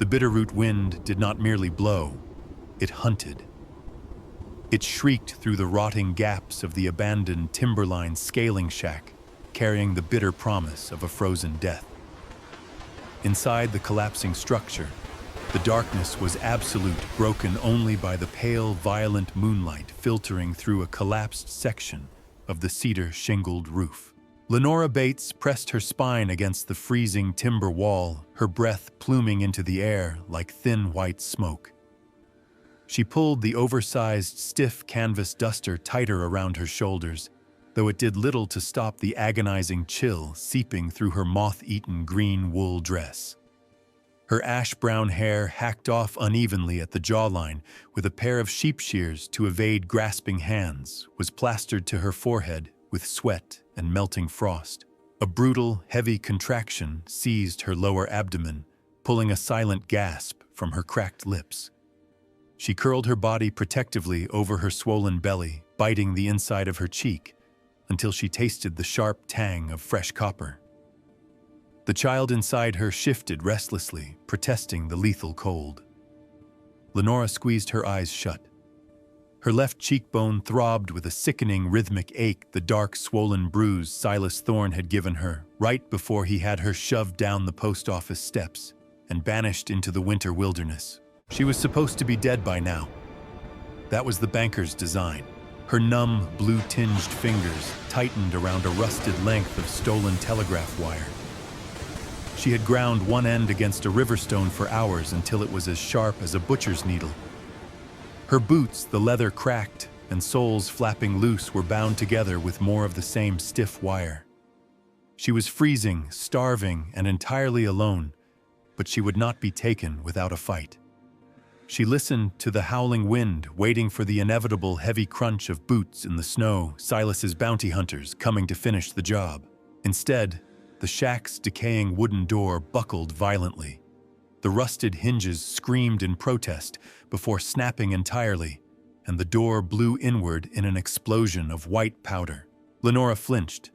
The Bitterroot wind did not merely blow, it hunted. It shrieked through the rotting gaps of the abandoned timberline scaling shack, carrying the bitter promise of a frozen death. Inside the collapsing structure, the darkness was absolute, broken only by the pale, violent moonlight filtering through a collapsed section of the cedar-shingled roof. Lenora Bates pressed her spine against the freezing timber wall, her breath pluming into the air like thin white smoke. She pulled the oversized, stiff canvas duster tighter around her shoulders, though it did little to stop the agonizing chill seeping through her moth-eaten green wool dress. Her ash-brown hair hacked off unevenly at the jawline with a pair of sheep shears to evade grasping hands was plastered to her forehead with sweat and melting frost. A brutal, heavy contraction seized her lower abdomen, pulling a silent gasp from her cracked lips. She curled her body protectively over her swollen belly, biting the inside of her cheek, until she tasted the sharp tang of fresh copper. The child inside her shifted restlessly, protesting the lethal cold. Lenora squeezed her eyes shut. Her left cheekbone throbbed with a sickening rhythmic ache, the dark, swollen bruise Silas Thorne had given her right before he had her shoved down the post office steps and banished into the winter wilderness. She was supposed to be dead by now. That was the banker's design. Her numb, blue-tinged fingers tightened around a rusted length of stolen telegraph wire. She had ground one end against a riverstone for hours until it was as sharp as a butcher's needle. Her boots, the leather cracked and soles flapping loose, were bound together with more of the same stiff wire. She was freezing, starving, and entirely alone, but she would not be taken without a fight. She listened to the howling wind, waiting for the inevitable heavy crunch of boots in the snow, Silas's bounty hunters coming to finish the job. Instead, the shack's decaying wooden door buckled violently. The rusted hinges screamed in protest before snapping entirely, and the door blew inward in an explosion of white powder. Lenora flinched,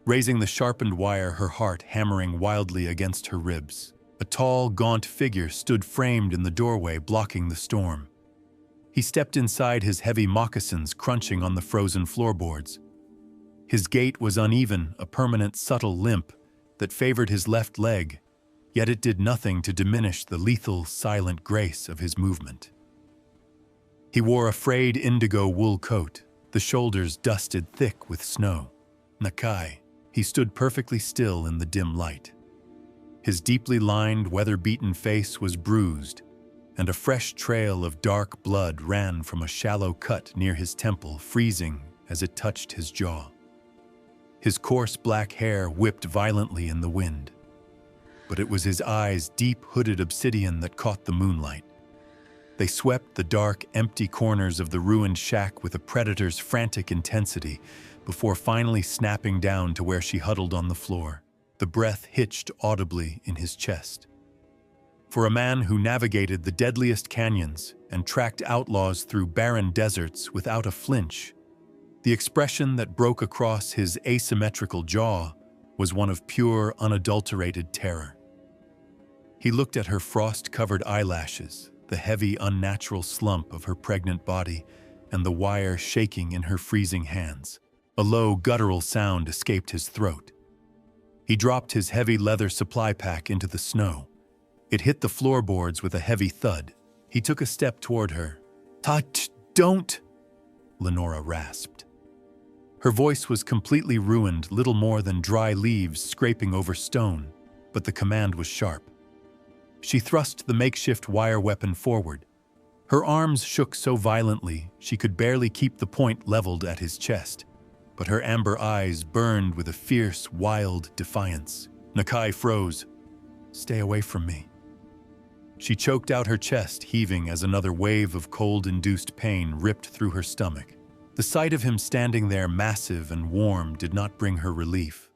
raising the sharpened wire, her heart hammering wildly against her ribs. A tall, gaunt figure stood framed in the doorway, blocking the storm. He stepped inside, his heavy moccasins crunching on the frozen floorboards. His gait was uneven, a permanent subtle limp that favored his left leg, yet it did nothing to diminish the lethal, silent grace of his movement. He wore a frayed indigo wool coat, the shoulders dusted thick with snow. Nakai. He stood perfectly still in the dim light. His deeply lined, weather-beaten face was bruised, and a fresh trail of dark blood ran from a shallow cut near his temple, freezing as it touched his jaw. His coarse black hair whipped violently in the wind, but it was his eyes, deep hooded obsidian, that caught the moonlight. They swept the dark, empty corners of the ruined shack with a predator's frantic intensity before finally snapping down to where she huddled on the floor. The breath hitched audibly in his chest. For a man who navigated the deadliest canyons and tracked outlaws through barren deserts without a flinch, the expression that broke across his asymmetrical jaw was one of pure, unadulterated terror. He looked at her frost-covered eyelashes, the heavy, unnatural slump of her pregnant body, and the wire shaking in her freezing hands. A low, guttural sound escaped his throat. He dropped his heavy leather supply pack into the snow. It hit the floorboards with a heavy thud. He took a step toward her. "Touch, don't!" Lenora rasped. Her voice was completely ruined, little more than dry leaves scraping over stone, but the command was sharp. She thrust the makeshift wire weapon forward. Her arms shook so violently she could barely keep the point leveled at his chest, but her amber eyes burned with a fierce, wild defiance. Nakai froze. "Stay away from me." She choked out her chest, heaving as another wave of cold-induced pain ripped through her stomach. The sight of him standing there, massive and warm, did not bring her relief.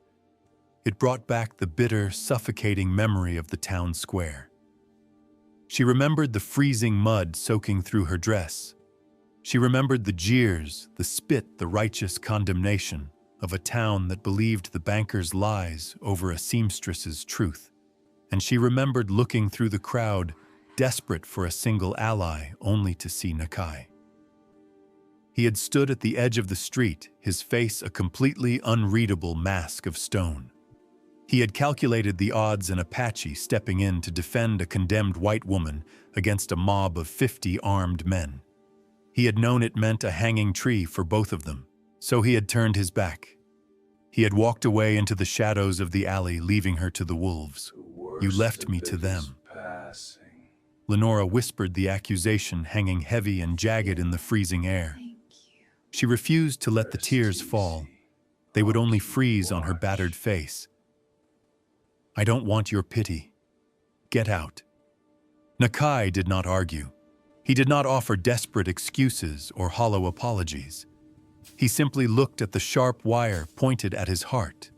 It brought back the bitter, suffocating memory of the town square. She remembered the freezing mud soaking through her dress. She remembered the jeers, the spit, the righteous condemnation of a town that believed the banker's lies over a seamstress's truth. And she remembered looking through the crowd, desperate for a single ally, only to see Nakai. He had stood at the edge of the street, his face a completely unreadable mask of stone. He had calculated the odds an Apache stepping in to defend a condemned white woman against a mob of 50 armed men. He had known it meant a hanging tree for both of them, so he had turned his back. He had walked away into the shadows of the alley, leaving her to the wolves. "You left me to them." Lenora whispered the accusation, hanging heavy and jagged in the freezing air. She refused to let the tears fall. They would only freeze on her battered face. "I don't want your pity. Get out." Nakai did not argue. He did not offer desperate excuses or hollow apologies. He simply looked at the sharp wire pointed at his heart,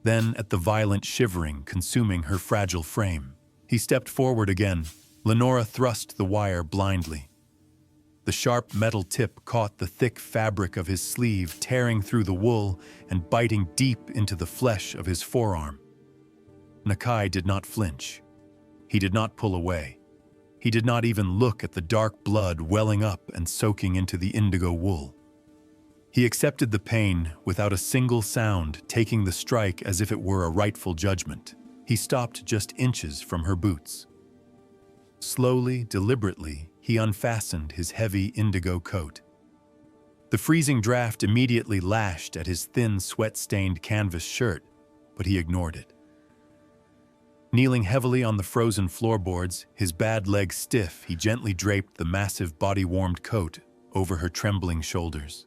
then at the violent shivering consuming her fragile frame. He stepped forward again. Lenora thrust the wire blindly. The sharp metal tip caught the thick fabric of his sleeve, tearing through the wool and biting deep into the flesh of his forearm. Nakai did not flinch. He did not pull away. He did not even look at the dark blood welling up and soaking into the indigo wool. He accepted the pain without a single sound, taking the strike as if it were a rightful judgment. He stopped just inches from her boots. Slowly, deliberately, he unfastened his heavy indigo coat. The freezing draft immediately lashed at his thin, sweat-stained canvas shirt, but he ignored it. Kneeling heavily on the frozen floorboards, his bad legs stiff, he gently draped the massive body-warmed coat over her trembling shoulders.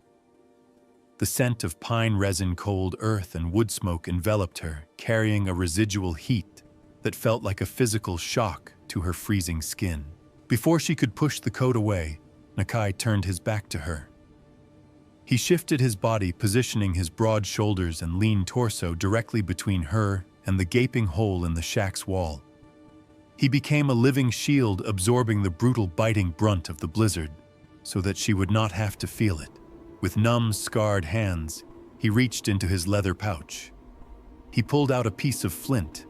The scent of pine resin, cold earth, and wood smoke enveloped her, carrying a residual heat that felt like a physical shock to her freezing skin. Before she could push the coat away, Nakai turned his back to her. He shifted his body, positioning his broad shoulders and lean torso directly between her and the gaping hole in the shack's wall. He became a living shield, absorbing the brutal biting brunt of the blizzard, so that she would not have to feel it. With numb, scarred hands, he reached into his leather pouch. He pulled out a piece of flint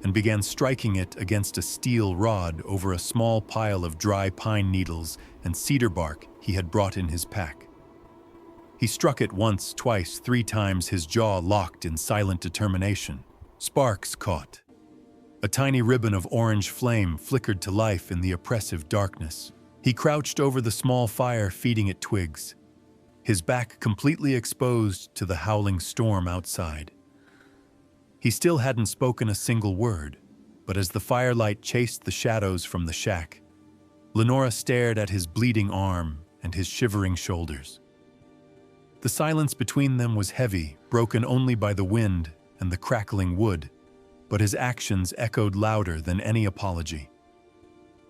and began striking it against a steel rod over a small pile of dry pine needles and cedar bark he had brought in his pack. He struck it once, twice, 3 times, his jaw locked in silent determination. Sparks caught. A tiny ribbon of orange flame flickered to life in the oppressive darkness. He crouched over the small fire, feeding it twigs, his back completely exposed to the howling storm outside. He still hadn't spoken a single word, but as the firelight chased the shadows from the shack, Lenora stared at his bleeding arm and his shivering shoulders. The silence between them was heavy, broken only by the wind and the crackling wood, but his actions echoed louder than any apology.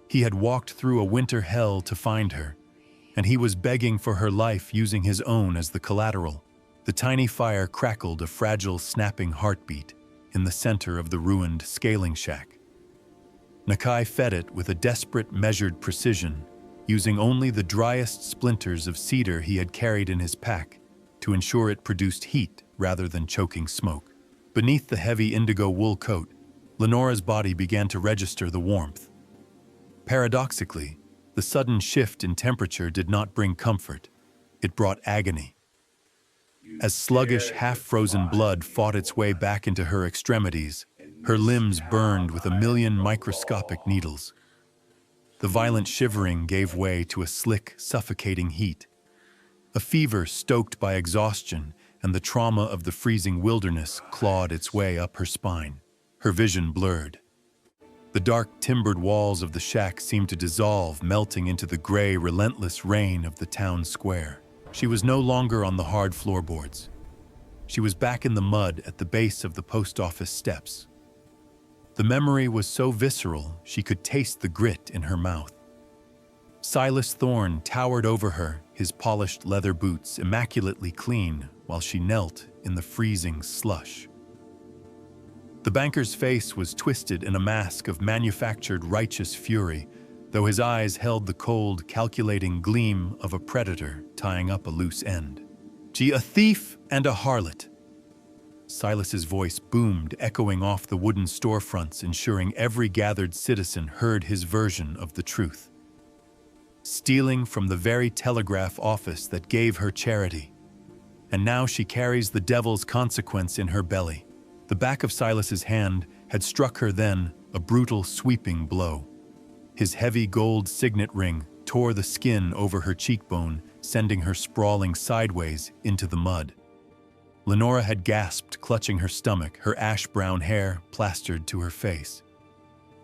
He had walked through a winter hell to find her, and he was begging for her life, using his own as the collateral. The tiny fire crackled, a fragile, snapping heartbeat in the center of the ruined scaling shack. Nakai fed it with a desperate, measured precision, using only the driest splinters of cedar he had carried in his pack to ensure it produced heat rather than choking smoke. Beneath the heavy indigo wool coat, Lenora's body began to register the warmth. Paradoxically, the sudden shift in temperature did not bring comfort. It brought agony. As sluggish, half-frozen blood fought its way back into her extremities, her limbs burned with a million microscopic needles. The violent shivering gave way to a slick, suffocating heat. A fever stoked by exhaustion and the trauma of the freezing wilderness clawed its way up her spine. Her vision blurred. The dark, timbered walls of the shack seemed to dissolve, melting into the gray, relentless rain of the town square. She was no longer on the hard floorboards. She was back in the mud at the base of the post office steps. The memory was so visceral, she could taste the grit in her mouth. Silas Thorne towered over her, his polished leather boots immaculately clean, while she knelt in the freezing slush. The banker's face was twisted in a mask of manufactured righteous fury, though his eyes held the cold, calculating gleam of a predator tying up a loose end. "She a thief and a harlot." Silas's voice boomed, echoing off the wooden storefronts, ensuring every gathered citizen heard his version of the truth. Stealing from the very telegraph office that gave her charity. And now she carries the devil's consequence in her belly. The back of Silas's hand had struck her then, a brutal, sweeping blow. His heavy gold signet ring tore the skin over her cheekbone, sending her sprawling sideways into the mud. Lenora had gasped, clutching her stomach, her ash-brown hair plastered to her face.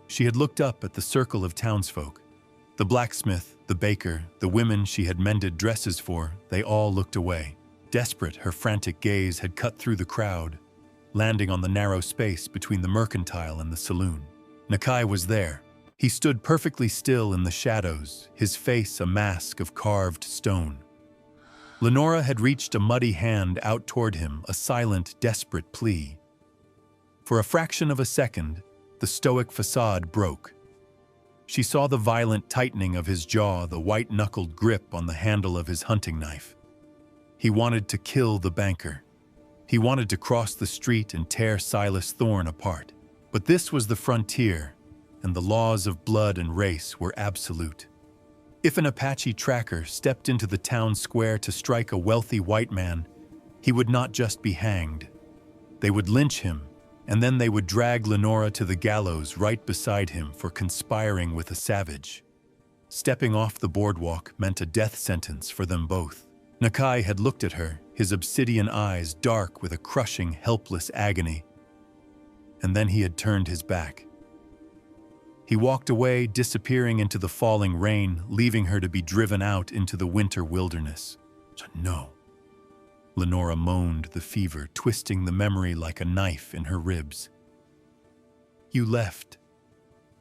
She had looked up at the circle of townsfolk. The blacksmith, the baker, the women she had mended dresses for, they all looked away. Desperate, her frantic gaze had cut through the crowd, landing on the narrow space between the mercantile and the saloon. Nakai was there. He stood perfectly still in the shadows, his face a mask of carved stone. Lenora had reached a muddy hand out toward him, a silent, desperate plea. For a fraction of a second, the stoic facade broke. She saw the violent tightening of his jaw, the white-knuckled grip on the handle of his hunting knife. He wanted to kill the banker. He wanted to cross the street and tear Silas Thorne apart. But this was the frontier, and the laws of blood and race were absolute. If an Apache tracker stepped into the town square to strike a wealthy white man, he would not just be hanged. They would lynch him, and then they would drag Lenora to the gallows right beside him for conspiring with a savage. Stepping off the boardwalk meant a death sentence for them both. Nakai had looked at her, his obsidian eyes dark with a crushing, helpless agony. And then he had turned his back. He walked away, disappearing into the falling rain, leaving her to be driven out into the winter wilderness. No. Lenora moaned, the fever twisting the memory like a knife in her ribs. You left.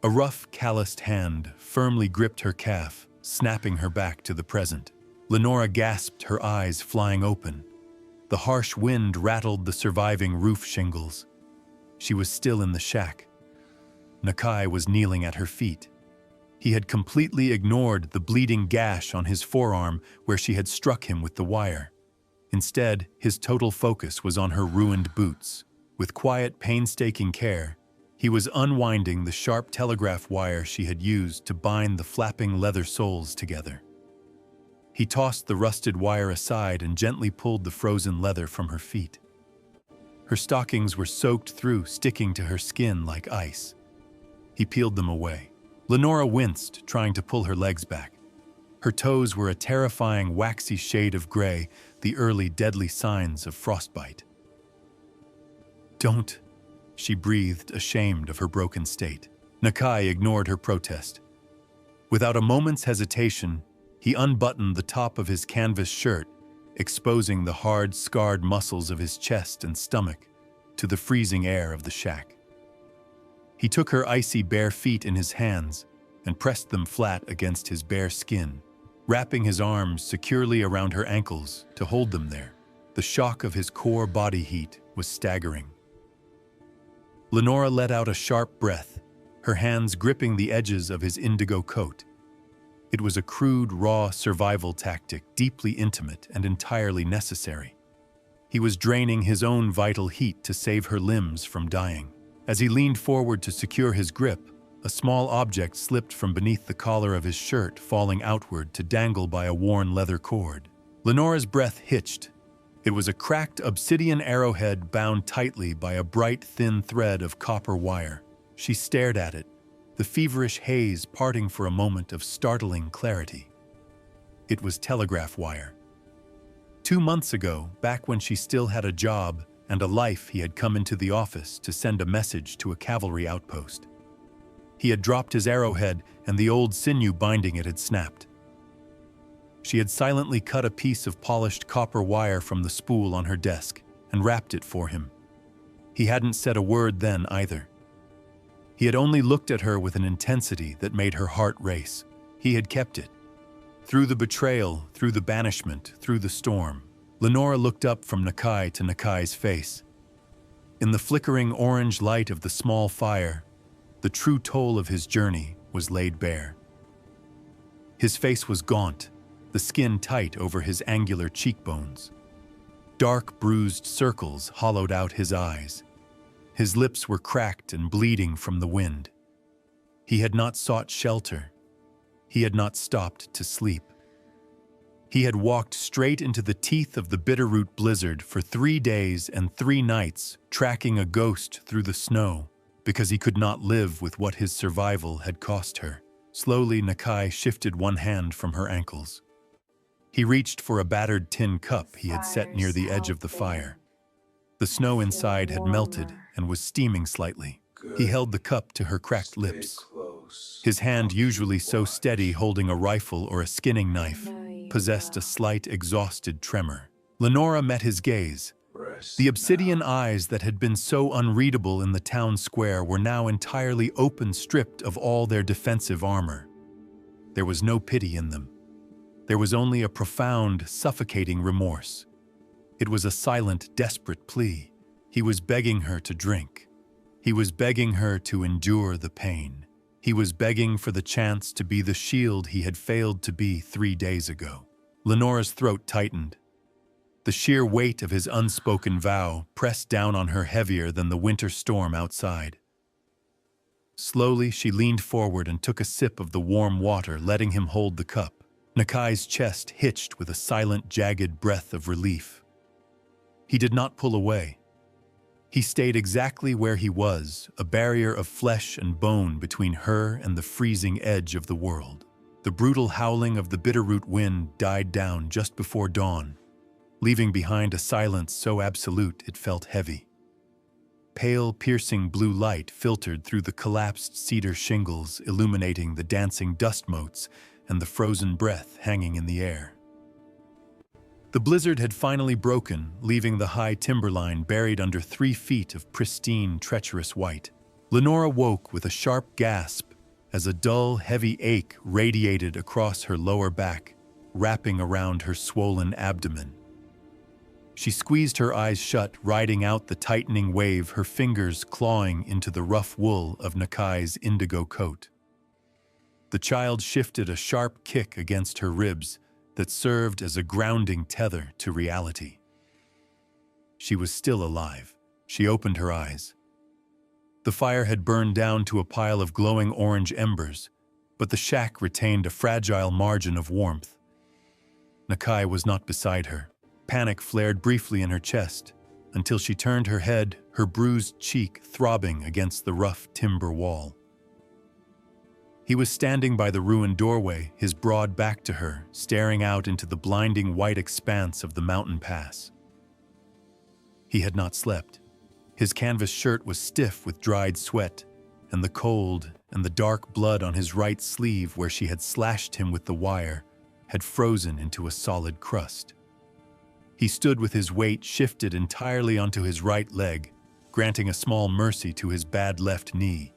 A rough, calloused hand firmly gripped her calf, snapping her back to the present. Lenora gasped, her eyes flying open. The harsh wind rattled the surviving roof shingles. She was still in the shack. Nakai was kneeling at her feet. He had completely ignored the bleeding gash on his forearm where she had struck him with the wire. Instead, his total focus was on her ruined boots. With quiet, painstaking care, he was unwinding the sharp telegraph wire she had used to bind the flapping leather soles together. He tossed the rusted wire aside and gently pulled the frozen leather from her feet. Her stockings were soaked through, sticking to her skin like ice. He peeled them away. Lenora winced, trying to pull her legs back. Her toes were a terrifying, waxy shade of gray, the early deadly signs of frostbite. Don't, she breathed, ashamed of her broken state. Nakai ignored her protest. Without a moment's hesitation, he unbuttoned the top of his canvas shirt, exposing the hard, scarred muscles of his chest and stomach to the freezing air of the shack. He took her icy bare feet in his hands and pressed them flat against his bare skin, wrapping his arms securely around her ankles to hold them there. The shock of his core body heat was staggering. Lenora let out a sharp breath, her hands gripping the edges of his indigo coat. It was a crude, raw survival tactic, deeply intimate and entirely necessary. He was draining his own vital heat to save her limbs from dying. As he leaned forward to secure his grip, a small object slipped from beneath the collar of his shirt, falling outward to dangle by a worn leather cord. Lenora's breath hitched. It was a cracked obsidian arrowhead bound tightly by a bright, thin thread of copper wire. She stared at it, the feverish haze parting for a moment of startling clarity. It was telegraph wire. 2 months ago, back when she still had a job and a life, he had come into the office to send a message to a cavalry outpost. He had dropped his arrowhead, and the old sinew binding it had snapped. She had silently cut a piece of polished copper wire from the spool on her desk and wrapped it for him. He hadn't said a word then either. He had only looked at her with an intensity that made her heart race. He had kept it. Through the betrayal, through the banishment, through the storm, Lenora looked up from Nakai to Nakai's face. In the flickering orange light of the small fire, the true toll of his journey was laid bare. His face was gaunt, the skin tight over his angular cheekbones. Dark, bruised circles hollowed out his eyes. His lips were cracked and bleeding from the wind. He had not sought shelter. He had not stopped to sleep. He had walked straight into the teeth of the Bitterroot blizzard for 3 days and 3 nights, tracking a ghost through the snow, because he could not live with what his survival had cost her. Slowly, Nakai shifted one hand from her ankles. He reached for a battered tin cup he had set near the edge of the fire. The snow inside had melted and was steaming slightly. He held the cup to her cracked lips. His hand, usually so steady holding a rifle or a skinning knife, possessed a slight, exhausted tremor. Lenora met his gaze. The obsidian eyes that had been so unreadable in the town square were now entirely open, stripped of all their defensive armor. There was no pity in them. There was only a profound, suffocating remorse. It was a silent, desperate plea. He was begging her to drink. He was begging her to endure the pain. He was begging for the chance to be the shield he had failed to be 3 days ago. Lenora's throat tightened. The sheer weight of his unspoken vow pressed down on her heavier than the winter storm outside. Slowly, she leaned forward and took a sip of the warm water, letting him hold the cup. Nakai's chest hitched with a silent, jagged breath of relief. He did not pull away. He stayed exactly where he was, a barrier of flesh and bone between her and the freezing edge of the world. The brutal howling of the Bitterroot wind died down just before dawn, leaving behind a silence so absolute it felt heavy. Pale, piercing blue light filtered through the collapsed cedar shingles, illuminating the dancing dust motes and the frozen breath hanging in the air. The blizzard had finally broken, leaving the high timberline buried under 3 feet of pristine, treacherous white. Lenora woke with a sharp gasp as a dull, heavy ache radiated across her lower back, wrapping around her swollen abdomen. She squeezed her eyes shut, riding out the tightening wave, her fingers clawing into the rough wool of Nakai's indigo coat. The child shifted a sharp kick against her ribs that served as a grounding tether to reality. She was still alive. She opened her eyes. The fire had burned down to a pile of glowing orange embers, but the shack retained a fragile margin of warmth. Nakai was not beside her. Panic flared briefly in her chest, until she turned her head, her bruised cheek throbbing against the rough timber wall. He was standing by the ruined doorway, his broad back to her, staring out into the blinding white expanse of the mountain pass. He had not slept. His canvas shirt was stiff with dried sweat, and the cold and the dark blood on his right sleeve where she had slashed him with the wire had frozen into a solid crust. He stood with his weight shifted entirely onto his right leg, granting a small mercy to his bad left knee.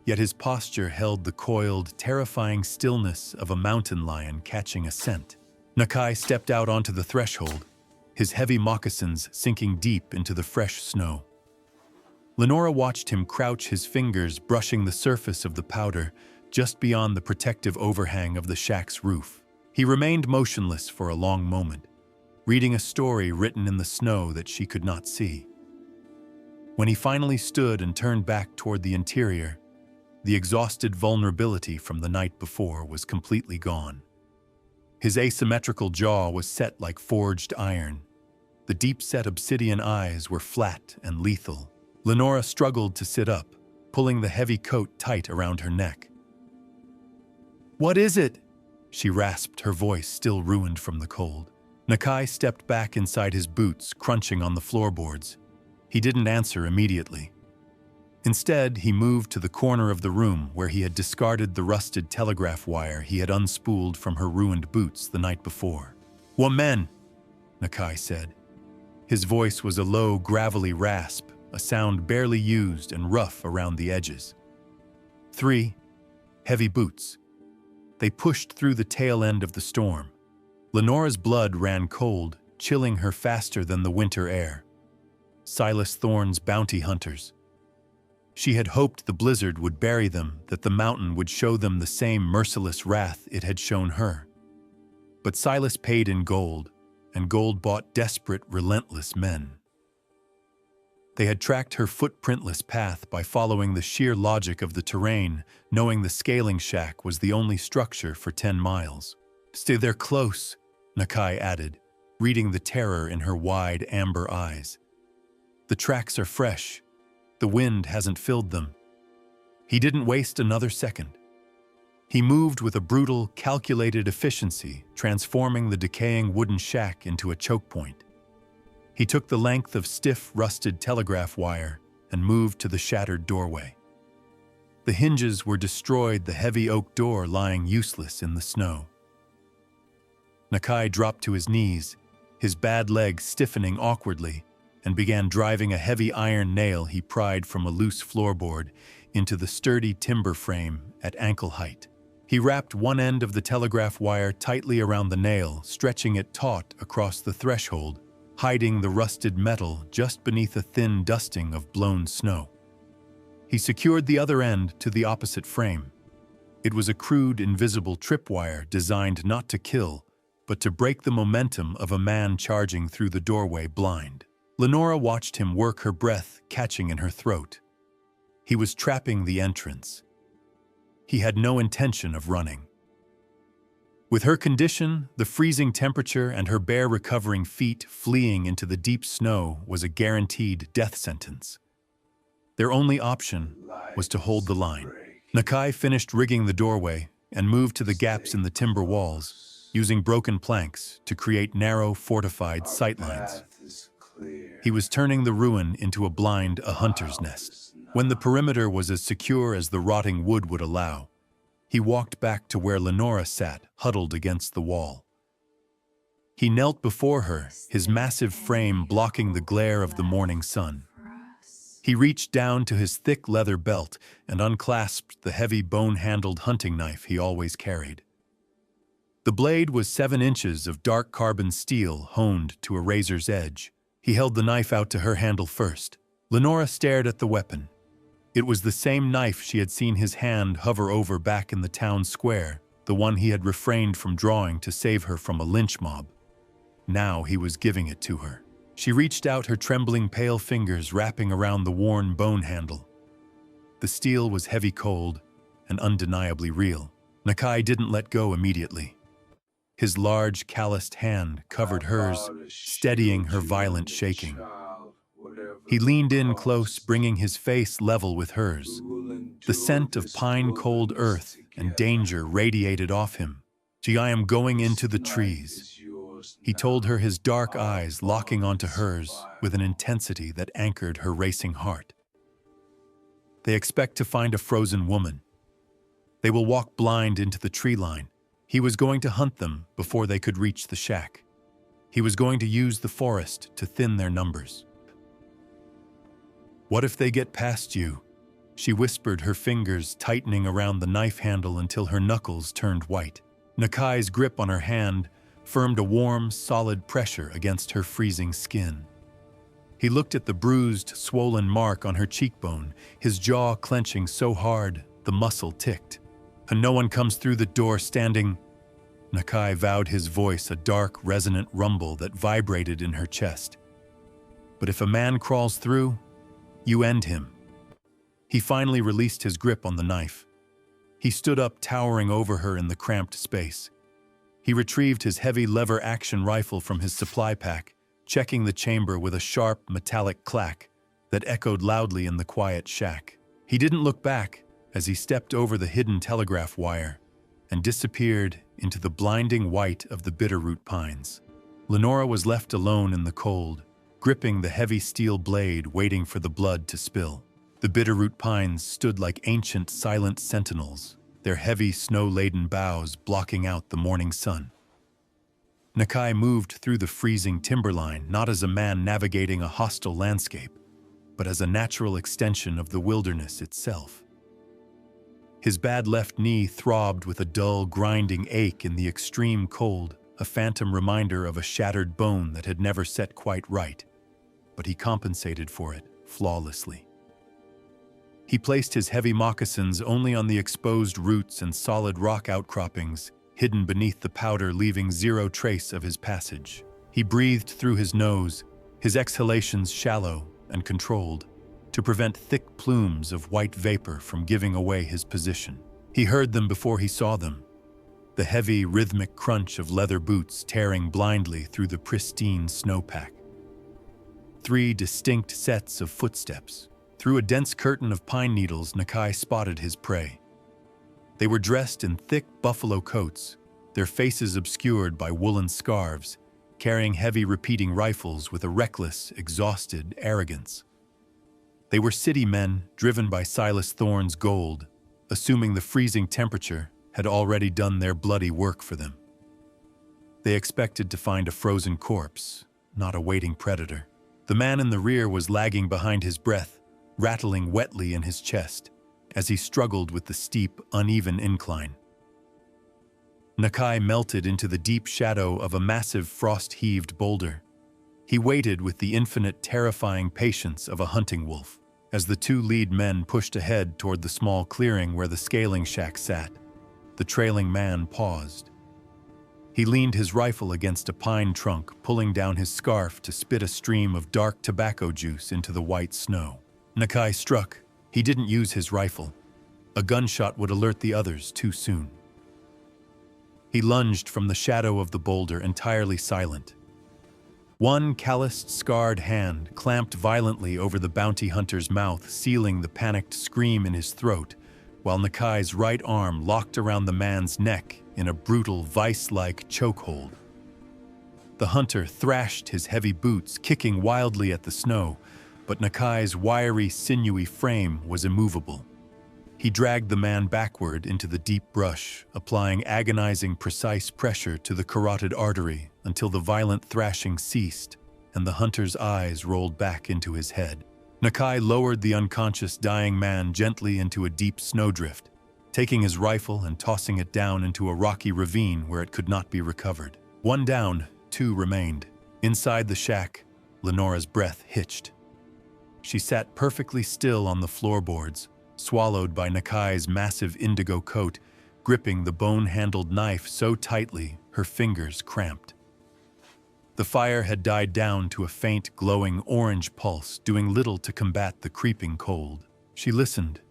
Yet his posture held the coiled, terrifying stillness of a mountain lion catching a scent. Nakai stepped out onto the threshold, his heavy moccasins sinking deep into the fresh snow. Lenora watched him crouch, his fingers brushing the surface of the powder just beyond the protective overhang of the shack's roof. He remained motionless for a long moment, reading a story written in the snow that she could not see. When he finally stood and turned back toward the interior, the exhausted vulnerability from the night before was completely gone. His asymmetrical jaw was set like forged iron. The deep-set obsidian eyes were flat and lethal. Lenora struggled to sit up, pulling the heavy coat tight around her neck. "What is it?" she rasped, her voice still ruined from the cold. Nakai stepped back inside his boots, crunching on the floorboards. He didn't answer immediately. Instead, he moved to the corner of the room where he had discarded the rusted telegraph wire he had unspooled from her ruined boots the night before. "Woman," Nakai said. His voice was a low, gravelly rasp, a sound barely used and rough around the edges. 3 heavy boots. They pushed through the tail end of the storm. Lenora's blood ran cold, chilling her faster than the winter air. Silas Thorne's bounty hunters. She had hoped the blizzard would bury them, that the mountain would show them the same merciless wrath it had shown her. But Silas paid in gold, and gold-bought desperate, relentless men. They had tracked her footprintless path by following the sheer logic of the terrain, knowing the scaling shack was the only structure for 10 miles. "Stay there close," Nakai added, reading the terror in her wide, amber eyes. "The tracks are fresh. The wind hasn't filled them." He didn't waste another second. He moved with a brutal, calculated efficiency, transforming the decaying wooden shack into a choke point. He took the length of stiff, rusted telegraph wire and moved to the shattered doorway. The hinges were destroyed, the heavy oak door lying useless in the snow. Nakai dropped to his knees, his bad leg stiffening awkwardly, and began driving a heavy iron nail he pried from a loose floorboard into the sturdy timber frame at ankle height. He wrapped one end of the telegraph wire tightly around the nail, stretching it taut across the threshold, hiding the rusted metal just beneath a thin dusting of blown snow. He secured the other end to the opposite frame. It was a crude, invisible tripwire designed not to kill, but to break the momentum of a man charging through the doorway blind. Lenora watched him work, her breath catching in her throat. He was trapping the entrance. He had no intention of running. With her condition, the freezing temperature, and her bare recovering feet fleeing into the deep snow was a guaranteed death sentence. Their only option was to hold the line. Nakai finished rigging the doorway and moved to the gaps in the timber walls, using broken planks to create narrow, fortified sightlines. He was turning the ruin into a hunter's nest. When the perimeter was as secure as the rotting wood would allow, he walked back to where Lenora sat, huddled against the wall. He knelt before her, his massive frame blocking the glare of the morning sun. He reached down to his thick leather belt and unclasped the heavy bone-handled hunting knife he always carried. The blade was 7 inches of dark carbon steel honed to a razor's edge. He held the knife out to her handle first. Lenora stared at the weapon. It was the same knife she had seen his hand hover over back in the town square, the one he had refrained from drawing to save her from a lynch mob. Now he was giving it to her. She reached out, her trembling pale fingers wrapping around the worn bone handle. The steel was heavy, cold, and undeniably real. Nakai didn't let go immediately. His large, calloused hand covered hers, steadying her violent shaking. He leaned in close, bringing his face level with hers. The scent of pine-cold earth and danger radiated off him. "I am going into the trees," he told her, his dark eyes locking onto hers with an intensity that anchored her racing heart. "They expect to find a frozen woman. They will walk blind into the tree line." He was going to hunt them before they could reach the shack. He was going to use the forest to thin their numbers. "What if they get past you?" she whispered, her fingers tightening around the knife handle until her knuckles turned white. Nakai's grip on her hand firmed a warm, solid pressure against her freezing skin. He looked at the bruised, swollen mark on her cheekbone, his jaw clenching so hard the muscle ticked. "And no one comes through the door standing..." Nakai vowed, his voice a dark, resonant rumble that vibrated in her chest. "But if a man crawls through, you end him." He finally released his grip on the knife. He stood up, towering over her in the cramped space. He retrieved his heavy lever-action rifle from his supply pack, checking the chamber with a sharp, metallic clack that echoed loudly in the quiet shack. He didn't look back as he stepped over the hidden telegraph wire and disappeared into the blinding white of the Bitterroot pines. Lenora was left alone in the cold, gripping the heavy steel blade, waiting for the blood to spill. The Bitterroot pines stood like ancient, silent sentinels, their heavy, snow-laden boughs blocking out the morning sun. Nakai moved through the freezing timberline not as a man navigating a hostile landscape, but as a natural extension of the wilderness itself. His bad left knee throbbed with a dull, grinding ache in the extreme cold, a phantom reminder of a shattered bone that had never set quite right, but he compensated for it flawlessly. He placed his heavy moccasins only on the exposed roots and solid rock outcroppings, hidden beneath the powder, leaving zero trace of his passage. He breathed through his nose, his exhalations shallow and controlled, to prevent thick plumes of white vapor from giving away his position. He heard them before he saw them, the heavy, rhythmic crunch of leather boots tearing blindly through the pristine snowpack. 3 distinct sets of footsteps. Through a dense curtain of pine needles, Nakai spotted his prey. They were dressed in thick buffalo coats, their faces obscured by woolen scarves, carrying heavy repeating rifles with a reckless, exhausted arrogance. They were city men driven by Silas Thorne's gold, assuming the freezing temperature had already done their bloody work for them. They expected to find a frozen corpse, not a waiting predator. The man in the rear was lagging behind his breath, rattling wetly in his chest as he struggled with the steep, uneven incline. Nakai melted into the deep shadow of a massive frost-heaved boulder. He waited with the infinite, terrifying patience of a hunting wolf as the 2 lead men pushed ahead toward the small clearing where the scaling shack sat. The trailing man paused. He leaned his rifle against a pine trunk, pulling down his scarf to spit a stream of dark tobacco juice into the white snow. Nakai struck. He didn't use his rifle. A gunshot would alert the others too soon. He lunged from the shadow of the boulder, entirely silent. One calloused, scarred hand clamped violently over the bounty hunter's mouth, sealing the panicked scream in his throat, while Nakai's right arm locked around the man's neck in a brutal, vice-like chokehold. The hunter thrashed his heavy boots, kicking wildly at the snow, but Nakai's wiry, sinewy frame was immovable. He dragged the man backward into the deep brush, applying agonizing, precise pressure to the carotid artery until the violent thrashing ceased and the hunter's eyes rolled back into his head. Nakai lowered the unconscious, dying man gently into a deep snowdrift, taking his rifle and tossing it down into a rocky ravine where it could not be recovered. 1 down, 2 remained. Inside the shack, Lenora's breath hitched. She sat perfectly still on the floorboards, swallowed by Nakai's massive indigo coat, gripping the bone-handled knife so tightly her fingers cramped. The fire had died down to a faint, glowing orange pulse, doing little to combat the creeping cold. She listened.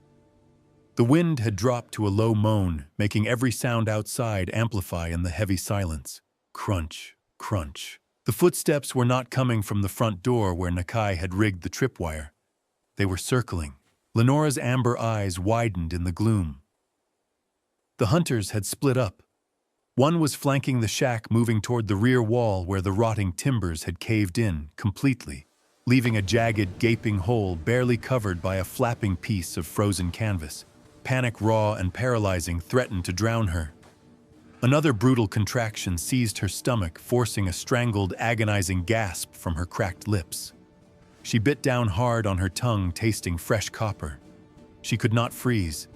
The wind had dropped to a low moan, making every sound outside amplify in the heavy silence. Crunch, crunch. The footsteps were not coming from the front door where Nakai had rigged the tripwire. They were circling. Lenora's amber eyes widened in the gloom. The hunters had split up. One was flanking the shack, moving toward the rear wall where the rotting timbers had caved in completely, leaving a jagged, gaping hole barely covered by a flapping piece of frozen canvas. Panic, raw and paralyzing, threatened to drown her. Another brutal contraction seized her stomach, forcing a strangled, agonizing gasp from her cracked lips. She bit down hard on her tongue, tasting fresh copper. She could not freeze.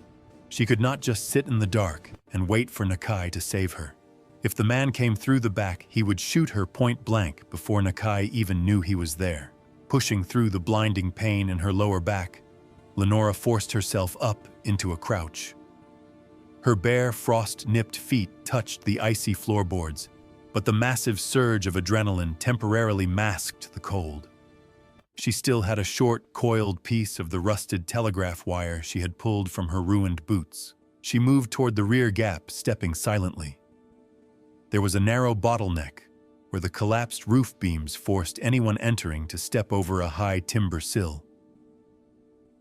She could not just sit in the dark and wait for Nakai to save her. If the man came through the back, he would shoot her point blank before Nakai even knew he was there. Pushing through the blinding pain in her lower back, Lenora forced herself up into a crouch. Her bare, frost-nipped feet touched the icy floorboards, but the massive surge of adrenaline temporarily masked the cold. She still had a short, coiled piece of the rusted telegraph wire she had pulled from her ruined boots. She moved toward the rear gap, stepping silently. There was a narrow bottleneck where the collapsed roof beams forced anyone entering to step over a high timber sill.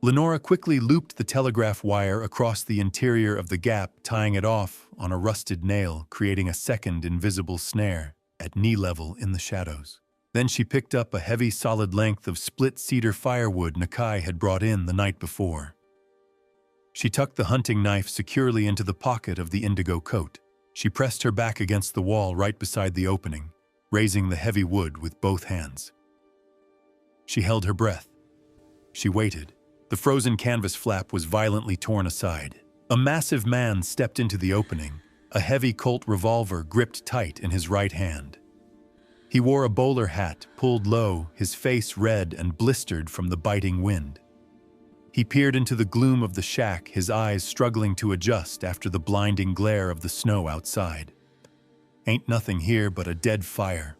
Lenora quickly looped the telegraph wire across the interior of the gap, tying it off on a rusted nail, creating a second invisible snare at knee level in the shadows. Then she picked up a heavy, solid length of split cedar firewood Nakai had brought in the night before. She tucked the hunting knife securely into the pocket of the indigo coat. She pressed her back against the wall right beside the opening, raising the heavy wood with both hands. She held her breath. She waited. The frozen canvas flap was violently torn aside. A massive man stepped into the opening, a heavy Colt revolver gripped tight in his right hand. He wore a bowler hat, pulled low, his face red and blistered from the biting wind. He peered into the gloom of the shack, his eyes struggling to adjust after the blinding glare of the snow outside. Ain't nothing here but a dead fire.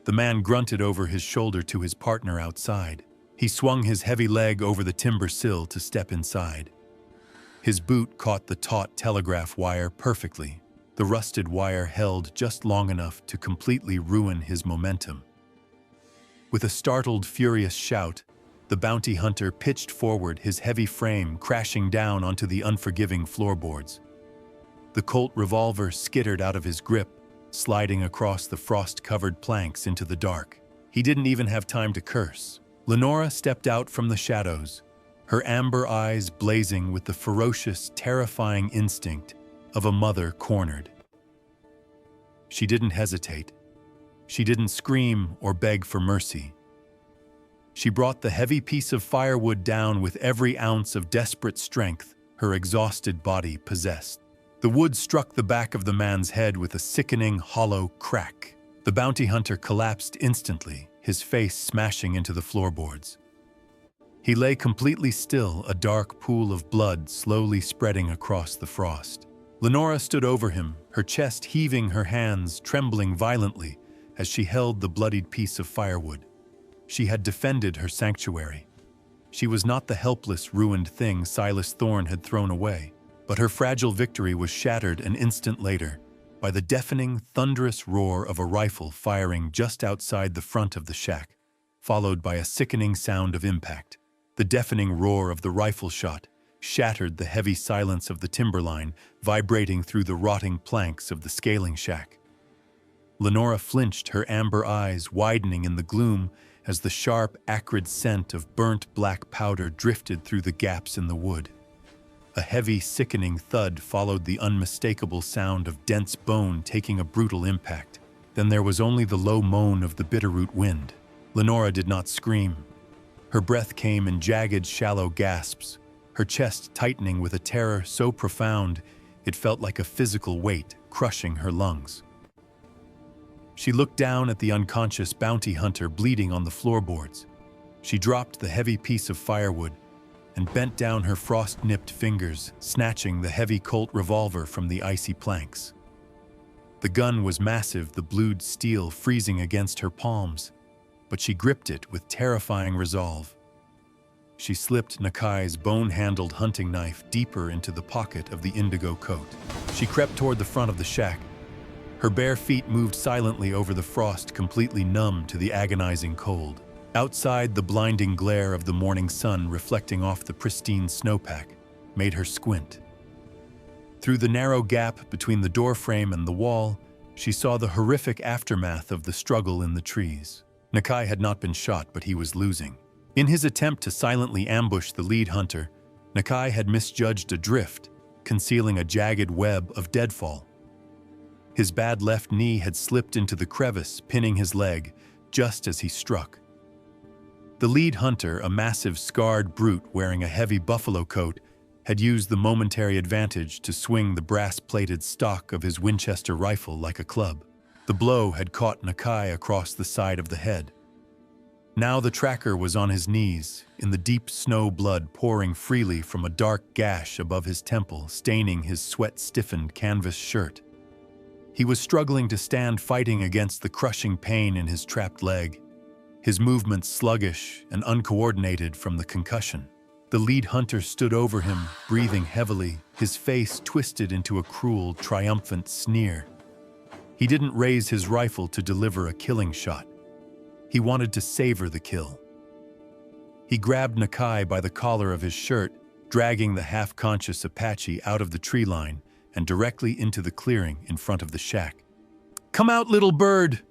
The man grunted over his shoulder to his partner outside. He swung his heavy leg over the timber sill to step inside. His boot caught the taut telegraph wire perfectly. The rusted wire held just long enough to completely ruin his momentum. With a startled, furious shout, the bounty hunter pitched forward, his heavy frame crashing down onto the unforgiving floorboards. The Colt revolver skittered out of his grip, sliding across the frost-covered planks into the dark. He didn't even have time to curse. Lenora stepped out from the shadows, her amber eyes blazing with the ferocious, terrifying instinct of a mother cornered. She didn't hesitate. She didn't scream or beg for mercy. She brought the heavy piece of firewood down with every ounce of desperate strength her exhausted body possessed. The wood struck the back of the man's head with a sickening, hollow crack. The bounty hunter collapsed instantly, his face smashing into the floorboards. He lay completely still, a dark pool of blood slowly spreading across the frost. Lenora stood over him, her chest heaving, her hands trembling violently as she held the bloodied piece of firewood. She had defended her sanctuary. She was not the helpless, ruined thing Silas Thorne had thrown away, but her fragile victory was shattered an instant later by the deafening, thunderous roar of a rifle firing just outside the front of the shack, followed by a sickening sound of impact. The deafening roar of the rifle shot shattered the heavy silence of the timberline, vibrating through the rotting planks of the scaling shack. Lenora flinched, her amber eyes widening in the gloom as the sharp, acrid scent of burnt black powder drifted through the gaps in the wood. A heavy, sickening thud followed the unmistakable sound of dense bone taking a brutal impact. Then there was only the low moan of the bitterroot wind. Lenora did not scream. Her breath came in jagged, shallow gasps, her chest tightening with a terror so profound it felt like a physical weight crushing her lungs. She looked down at the unconscious bounty hunter bleeding on the floorboards. She dropped the heavy piece of firewood and bent down her frost-nipped fingers, snatching the heavy Colt revolver from the icy planks. The gun was massive, the blued steel freezing against her palms, but she gripped it with terrifying resolve. She slipped Nakai's bone-handled hunting knife deeper into the pocket of the indigo coat. She crept toward the front of the shack. Her bare feet moved silently over the frost, completely numb to the agonizing cold. Outside, the blinding glare of the morning sun reflecting off the pristine snowpack made her squint. Through the narrow gap between the doorframe and the wall, she saw the horrific aftermath of the struggle in the trees. Nakai had not been shot, but he was losing. In his attempt to silently ambush the lead hunter, Nakai had misjudged a drift, concealing a jagged web of deadfall. His bad left knee had slipped into the crevice, pinning his leg, just as he struck. The lead hunter, a massive, scarred brute wearing a heavy buffalo coat, had used the momentary advantage to swing the brass-plated stock of his Winchester rifle like a club. The blow had caught Nakai across the side of the head. Now the tracker was on his knees, in the deep snow, blood pouring freely from a dark gash above his temple, staining his sweat-stiffened canvas shirt. He was struggling to stand, fighting against the crushing pain in his trapped leg, his movements sluggish and uncoordinated from the concussion. The lead hunter stood over him, breathing heavily, his face twisted into a cruel, triumphant sneer. He didn't raise his rifle to deliver a killing shot. He wanted to savor the kill. He grabbed Nakai by the collar of his shirt, dragging the half-conscious Apache out of the tree line and directly into the clearing in front of the shack. "Come out, little bird!"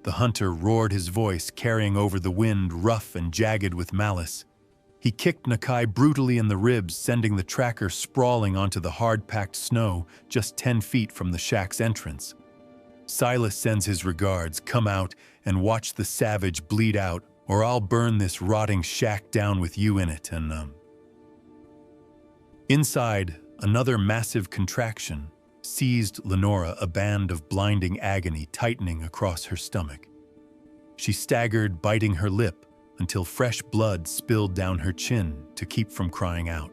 The hunter roared, his voice carrying over the wind, rough and jagged with malice. He kicked Nakai brutally in the ribs, sending the tracker sprawling onto the hard-packed snow just 10 feet from the shack's entrance. "Silas sends his regards. Come out and watch the savage bleed out, or I'll burn this rotting shack down with you in it." And Inside, another massive contraction seized Lenora, a band of blinding agony tightening across her stomach. She staggered, biting her lip, until fresh blood spilled down her chin to keep from crying out.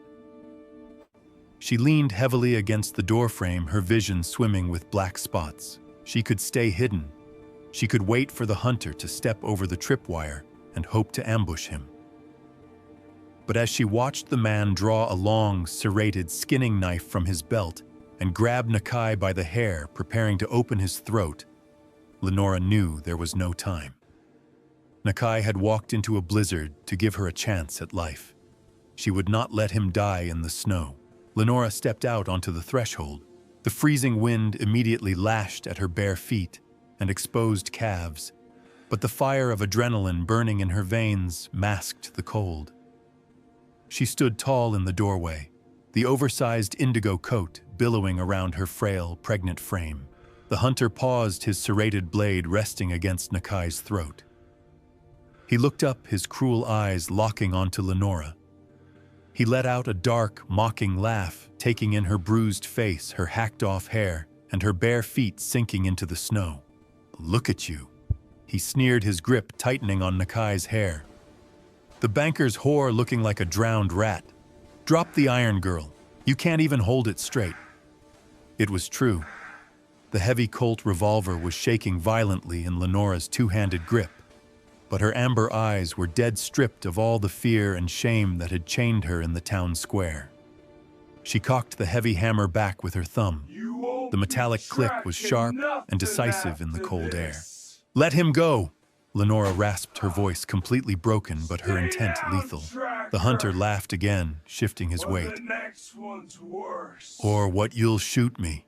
She leaned heavily against the doorframe, her vision swimming with black spots. She could stay hidden, She could wait for the hunter to step over the tripwire and hope to ambush him. But as she watched the man draw a long, serrated skinning knife from his belt and grab Nakai by the hair, preparing to open his throat, Lenora knew there was no time. Nakai had walked into a blizzard to give her a chance at life. She would not let him die in the snow. Lenora stepped out onto the threshold. The freezing wind immediately lashed at her bare feet and exposed calves, but the fire of adrenaline burning in her veins masked the cold. She stood tall in the doorway, the oversized indigo coat billowing around her frail, pregnant frame. The hunter paused, his serrated blade resting against Nakai's throat. He looked up, his cruel eyes locking onto Lenora. He let out a dark, mocking laugh, taking in her bruised face, her hacked-off hair, and her bare feet sinking into the snow. "Look at you." He sneered, his grip tightening on Nakai's hair. The banker's whore looking like a drowned rat. "Drop the iron, girl. You can't even hold it straight." It was true. The heavy Colt revolver was shaking violently in Lenora's two-handed grip, but her amber eyes were dead stripped of all the fear and shame that had chained her in the town square. She cocked the heavy hammer back with her thumb. The metallic click was sharp and decisive in the cold air. "Let him go!" Lenora rasped, her voice completely broken but her intent lethal. The hunter laughed again, shifting his weight. "Or what, you'll shoot me?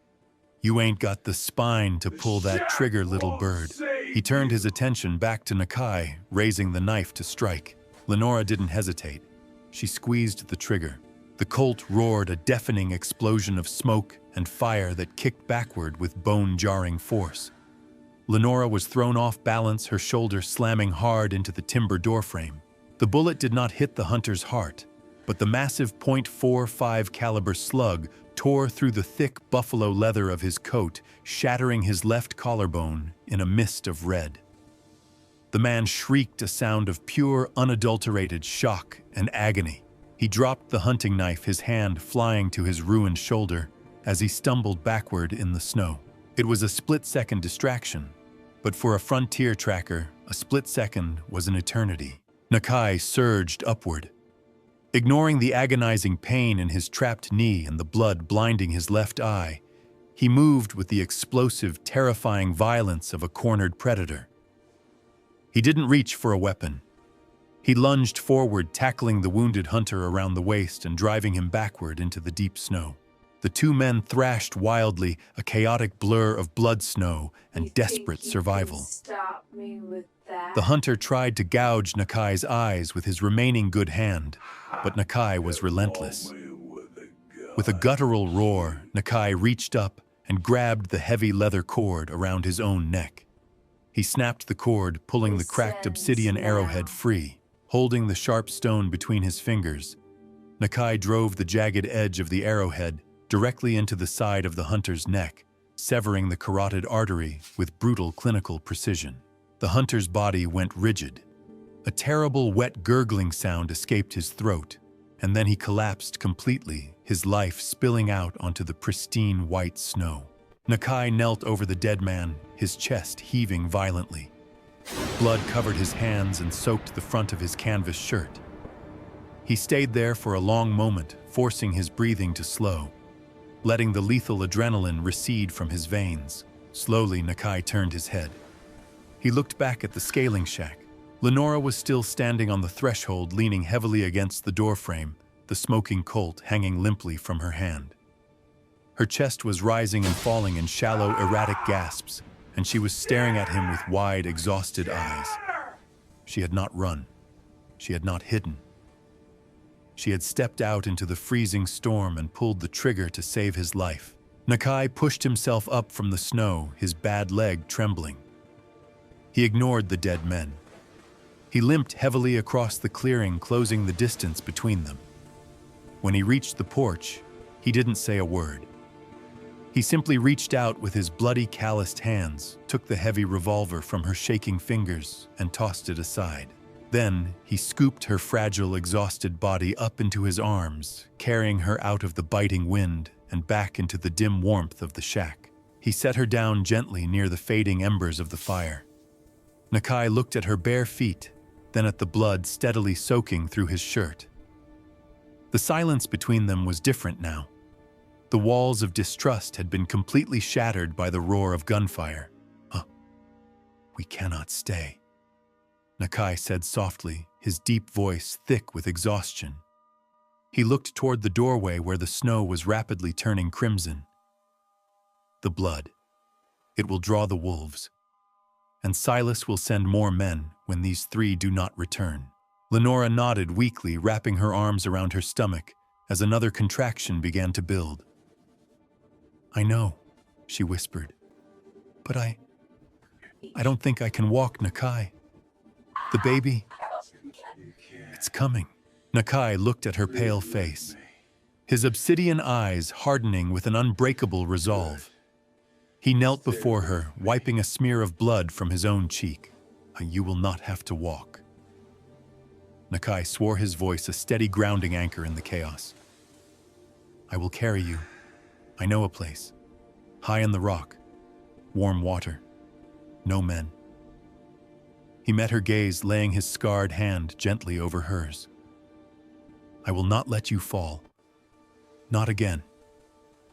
You ain't got the spine to pull that trigger, little bird." He turned his attention back to Nakai, raising the knife to strike. Lenora didn't hesitate. She squeezed the trigger. The Colt roared, a deafening explosion of smoke and fire that kicked backward with bone-jarring force. Lenora was thrown off balance, her shoulder slamming hard into the timber doorframe. The bullet did not hit the hunter's heart, but the massive .45 caliber slug tore through the thick buffalo leather of his coat, shattering his left collarbone in a mist of red. The man shrieked, a sound of pure, unadulterated shock and agony. He dropped the hunting knife, his hand flying to his ruined shoulder as he stumbled backward in the snow. It was a split-second distraction, but for a frontier tracker, a split second was an eternity. Nakai surged upward. Ignoring the agonizing pain in his trapped knee and the blood blinding his left eye, he moved with the explosive, terrifying violence of a cornered predator. He didn't reach for a weapon. He lunged forward, tackling the wounded hunter around the waist and driving him backward into the deep snow. The two men thrashed wildly, a chaotic blur of blood, snow, and desperate survival. Stop me with that? The hunter tried to gouge Nakai's eyes with his remaining good hand, but Nakai was relentless. With a guttural roar, Nakai reached up and grabbed the heavy leather cord around his own neck. He snapped the cord, pulling the cracked obsidian arrowhead free. Holding the sharp stone between his fingers, Nakai drove the jagged edge of the arrowhead directly into the side of the hunter's neck, severing the carotid artery with brutal clinical precision. The hunter's body went rigid. A terrible, wet gurgling sound escaped his throat, and then he collapsed completely, his life spilling out onto the pristine white snow. Nakai knelt over the dead man, his chest heaving violently. Blood covered his hands and soaked the front of his canvas shirt. He stayed there for a long moment, forcing his breathing to slow, letting the lethal adrenaline recede from his veins. Slowly, Nakai turned his head. He looked back at the scaling shack. Lenora was still standing on the threshold, leaning heavily against the doorframe, the smoking Colt hanging limply from her hand. Her chest was rising and falling in shallow, erratic gasps, and she was staring at him with wide, exhausted eyes. She had not run. She had not hidden. She had stepped out into the freezing storm and pulled the trigger to save his life. Nakai pushed himself up from the snow, his bad leg trembling. He ignored the dead men. He limped heavily across the clearing, closing the distance between them. When he reached the porch, he didn't say a word. He simply reached out with his bloody, calloused hands, took the heavy revolver from her shaking fingers, and tossed it aside. Then, he scooped her fragile, exhausted body up into his arms, carrying her out of the biting wind and back into the dim warmth of the shack. He set her down gently near the fading embers of the fire. Nakai looked at her bare feet, then at the blood steadily soaking through his shirt. The silence between them was different now. The walls of distrust had been completely shattered by the roar of gunfire. We cannot stay," Nakai said softly, his deep voice thick with exhaustion. He looked toward the doorway where the snow was rapidly turning crimson. "The blood. It will draw the wolves. And Silas will send more men when these three do not return." Lenora nodded weakly, wrapping her arms around her stomach as another contraction began to build. "I know," she whispered, "but I don't think I can walk, Nakai. The baby, it's coming." Nakai looked at her pale face, his obsidian eyes hardening with an unbreakable resolve. He knelt before her, wiping a smear of blood from his own cheek. "You will not have to walk." Nakai swore, his voice a steady grounding anchor in the chaos. "I will carry you. I know a place. High in the rock. Warm water. No men." He met her gaze, laying his scarred hand gently over hers. "I will not let you fall. Not again."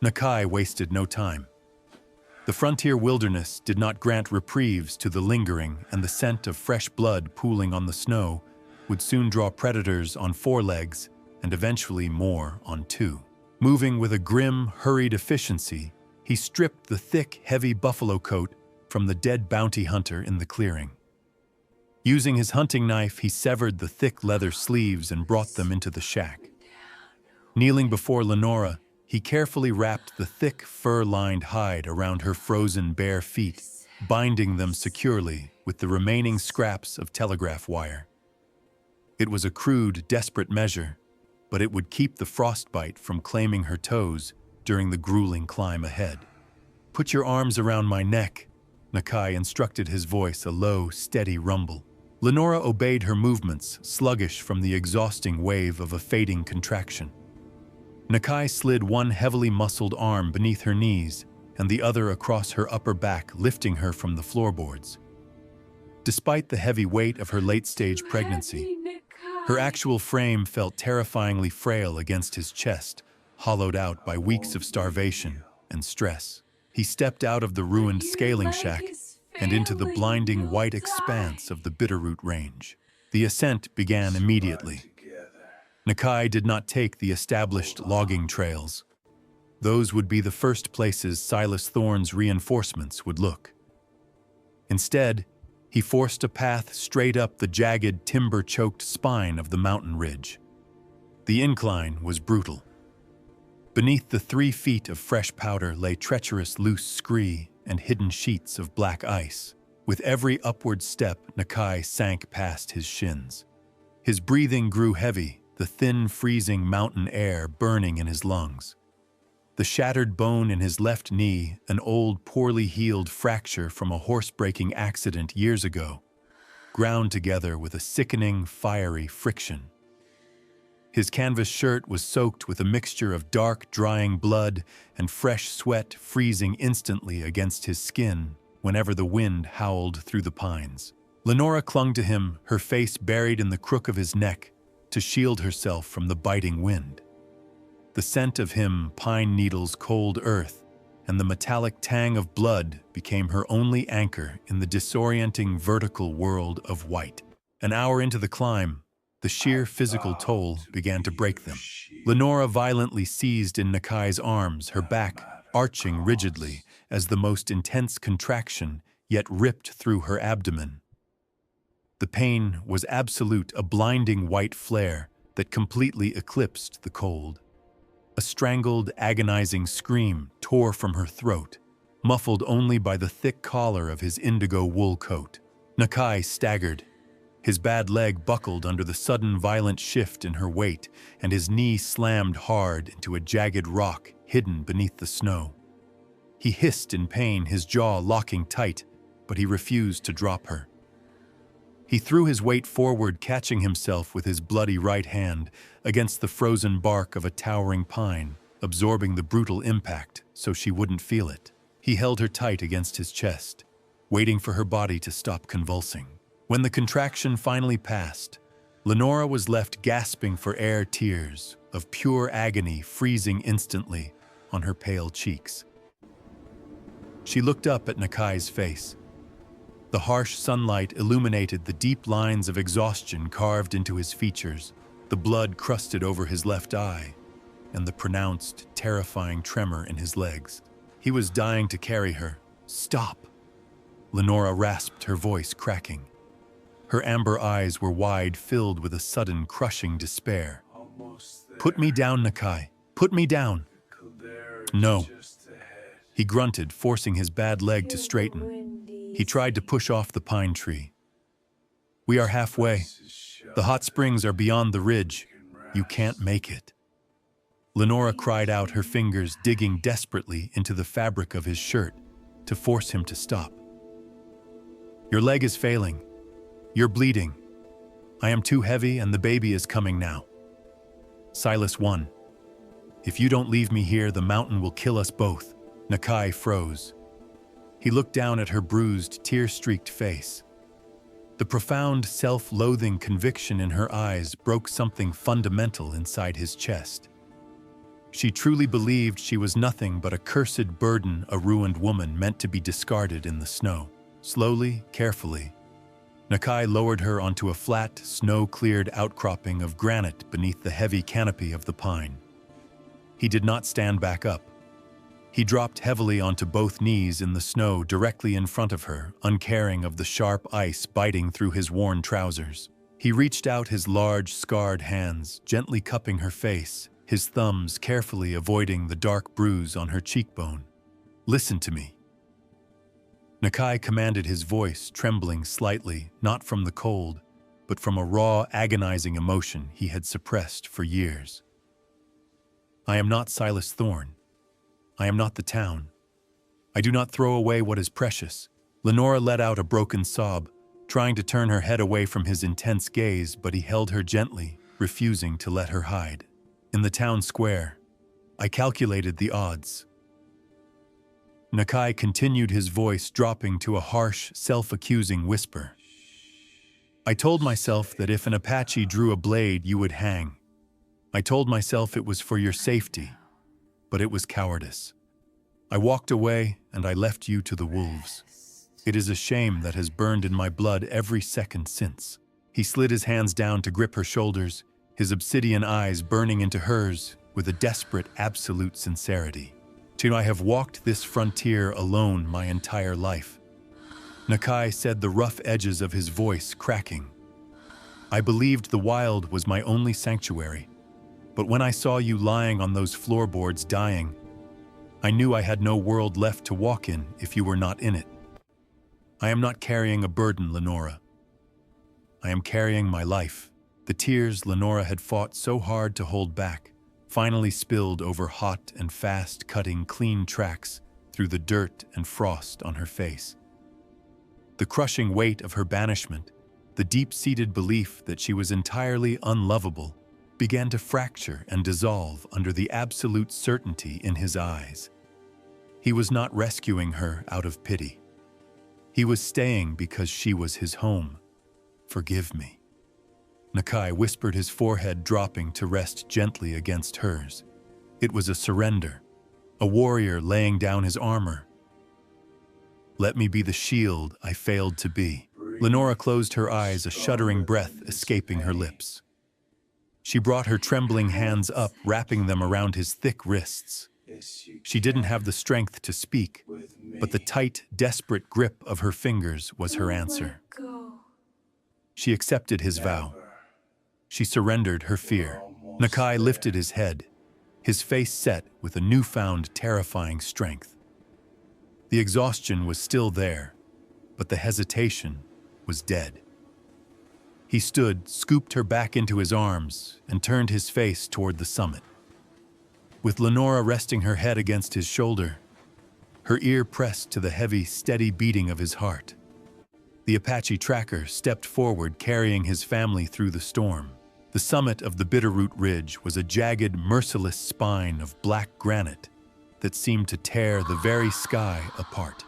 Nakai wasted no time. The frontier wilderness did not grant reprieves to the lingering, and the scent of fresh blood pooling on the snow would soon draw predators on 4 legs and eventually more on 2. Moving with a grim, hurried efficiency, he stripped the thick, heavy buffalo coat from the dead bounty hunter in the clearing. Using his hunting knife, he severed the thick leather sleeves and brought them into the shack. Kneeling before Lenora, he carefully wrapped the thick, fur-lined hide around her frozen bare feet, binding them securely with the remaining scraps of telegraph wire. It was a crude, desperate measure, but it would keep the frostbite from claiming her toes during the grueling climb ahead. "Put your arms around my neck," Nakai instructed, his voice a low, steady rumble. Lenora obeyed her movements, sluggish from the exhausting wave of a fading contraction. Nakai slid one heavily muscled arm beneath her knees and the other across her upper back, lifting her from the floorboards. Despite the heavy weight of her late-stage pregnancy, her actual frame felt terrifyingly frail against his chest, hollowed out by weeks of starvation and stress. He stepped out of the ruined scaling shack and into the blinding white expanse of the Bitterroot Range. The ascent began immediately. Nakai did not take the established logging trails. Those would be the first places Silas Thorne's reinforcements would look. Instead, he forced a path straight up the jagged, timber-choked spine of the mountain ridge. The incline was brutal. Beneath the 3 feet of fresh powder lay treacherous loose scree and hidden sheets of black ice. With every upward step, Nakai sank past his shins. His breathing grew heavy, the thin, freezing mountain air burning in his lungs. The shattered bone in his left knee, an old, poorly healed fracture from a horse-breaking accident years ago, ground together with a sickening, fiery friction. His canvas shirt was soaked with a mixture of dark, drying blood and fresh sweat, freezing instantly against his skin whenever the wind howled through the pines. Lenora clung to him, her face buried in the crook of his neck, to shield herself from the biting wind. The scent of him, pine needles, cold earth, and the metallic tang of blood became her only anchor in the disorienting vertical world of white. An hour into the climb, the sheer physical toll began to break them. Lenora violently seized in Nakai's arms, her back arching rigidly as the most intense contraction yet ripped through her abdomen. The pain was absolute, a blinding white flare that completely eclipsed the cold. A strangled, agonizing scream tore from her throat, muffled only by the thick collar of his indigo wool coat. Nakai staggered. His bad leg buckled under the sudden violent shift in her weight, and his knee slammed hard into a jagged rock hidden beneath the snow. He hissed in pain, his jaw locking tight, but he refused to drop her. He threw his weight forward, catching himself with his bloody right hand against the frozen bark of a towering pine, absorbing the brutal impact so she wouldn't feel it. He held her tight against his chest, waiting for her body to stop convulsing. When the contraction finally passed, Lenora was left gasping for air, tears of pure agony freezing instantly on her pale cheeks. She looked up at Nakai's face. The harsh sunlight illuminated the deep lines of exhaustion carved into his features, the blood crusted over his left eye, and the pronounced, terrifying tremor in his legs. He was dying to carry her. "Stop!" Lenora rasped, her voice cracking. Her amber eyes were wide, filled with a sudden, crushing despair. "Put me down, Nakai. Put me down." "No." He grunted, forcing his bad leg to straighten. He tried to push off the pine tree. "We are halfway. The hot springs are beyond the ridge. You can't make it." Lenora cried out, her fingers digging desperately into the fabric of his shirt to force him to stop. "Your leg is failing. You're bleeding. I am too heavy and the baby is coming now." Silas won. "If you don't leave me here, the mountain will kill us both." Nakai froze. He looked down at her bruised, tear-streaked face. The profound, self-loathing conviction in her eyes broke something fundamental inside his chest. She truly believed she was nothing but a cursed burden, a ruined woman meant to be discarded in the snow. Slowly, carefully, Nakai lowered her onto a flat, snow-cleared outcropping of granite beneath the heavy canopy of the pine. He did not stand back up. He dropped heavily onto both knees in the snow directly in front of her, uncaring of the sharp ice biting through his worn trousers. He reached out his large, scarred hands, gently cupping her face, his thumbs carefully avoiding the dark bruise on her cheekbone. "Listen to me." Nakai commanded, his voice trembling slightly, not from the cold, but from a raw, agonizing emotion he had suppressed for years. "I am not Silas Thorne. I am not the town. I do not throw away what is precious." Lenora let out a broken sob, trying to turn her head away from his intense gaze, but he held her gently, refusing to let her hide. "In the town square, I calculated the odds." Nakai continued, his voice dropping to a harsh, self-accusing whisper. "I told myself that if an Apache drew a blade, you would hang. I told myself it was for your safety, but it was cowardice. I walked away and I left you to the wolves. It is a shame that has burned in my blood every second since." He slid his hands down to grip her shoulders, his obsidian eyes burning into hers with a desperate, absolute sincerity. "I have walked this frontier alone my entire life." Nakai said, the rough edges of his voice cracking. "I believed the wild was my only sanctuary, but when I saw you lying on those floorboards dying, I knew I had no world left to walk in if you were not in it. I am not carrying a burden, Lenora. I am carrying my life." The tears Lenora had fought so hard to hold back finally spilled over hot and fast-cutting clean tracks through the dirt and frost on her face. The crushing weight of her banishment, the deep-seated belief that she was entirely unlovable, began to fracture and dissolve under the absolute certainty in his eyes. He was not rescuing her out of pity. He was staying because she was his home. "Forgive me." Nakai whispered, his forehead dropping to rest gently against hers. It was a surrender, a warrior laying down his armor. "Let me be the shield I failed to be." Lenora closed her eyes, a shuddering breath escaping her lips. She brought her trembling hands up, wrapping them around his thick wrists. She didn't have the strength to speak, but the tight, desperate grip of her fingers was her answer. She accepted his vow. She surrendered her fear. Nakai lifted his head, his face set with a newfound terrifying strength. The exhaustion was still there, but the hesitation was dead. He stood, scooped her back into his arms, and turned his face toward the summit. With Lenora resting her head against his shoulder, her ear pressed to the heavy, steady beating of his heart. The Apache tracker stepped forward, carrying his family through the storm. The summit of the Bitterroot Ridge was a jagged, merciless spine of black granite that seemed to tear the very sky apart.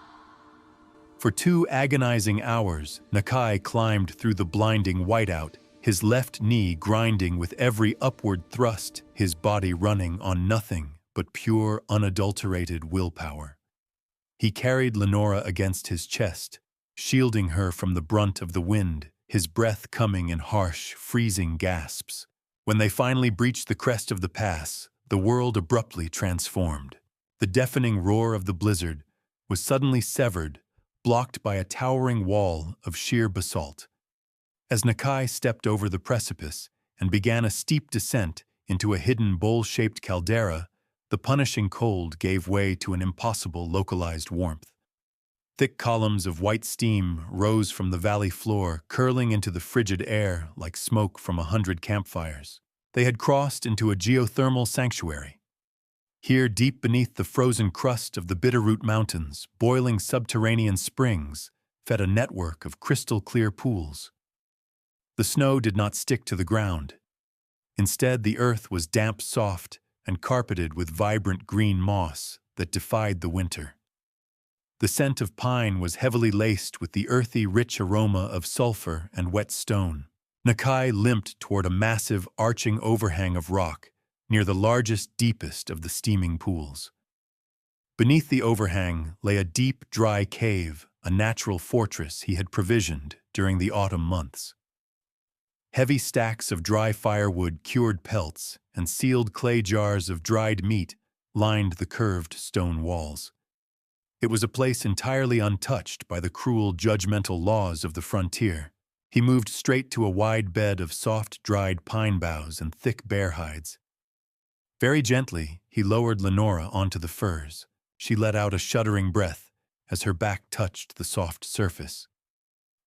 For 2 agonizing hours, Nakai climbed through the blinding whiteout, his left knee grinding with every upward thrust, his body running on nothing but pure, unadulterated willpower. He carried Lenora against his chest, shielding her from the brunt of the wind, his breath coming in harsh, freezing gasps. When they finally breached the crest of the pass, the world abruptly transformed. The deafening roar of the blizzard was suddenly severed, blocked by a towering wall of sheer basalt. As Nakai stepped over the precipice and began a steep descent into a hidden bowl-shaped caldera, the punishing cold gave way to an impossible localized warmth. Thick columns of white steam rose from the valley floor, curling into the frigid air like smoke from 100 campfires. They had crossed into a geothermal sanctuary. Here, deep beneath the frozen crust of the Bitterroot Mountains, boiling subterranean springs fed a network of crystal-clear pools. The snow did not stick to the ground. Instead, the earth was damp soft and carpeted with vibrant green moss that defied the winter. The scent of pine was heavily laced with the earthy, rich aroma of sulfur and wet stone. Nakai limped toward a massive, arching overhang of rock near the largest, deepest of the steaming pools. Beneath the overhang lay a deep, dry cave, a natural fortress he had provisioned during the autumn months. Heavy stacks of dry firewood, cured pelts, and sealed clay jars of dried meat lined the curved stone walls. It was a place entirely untouched by the cruel, judgmental laws of the frontier. He moved straight to a wide bed of soft, dried pine boughs and thick bear hides. Very gently, he lowered Lenora onto the furs. She let out a shuddering breath as her back touched the soft surface.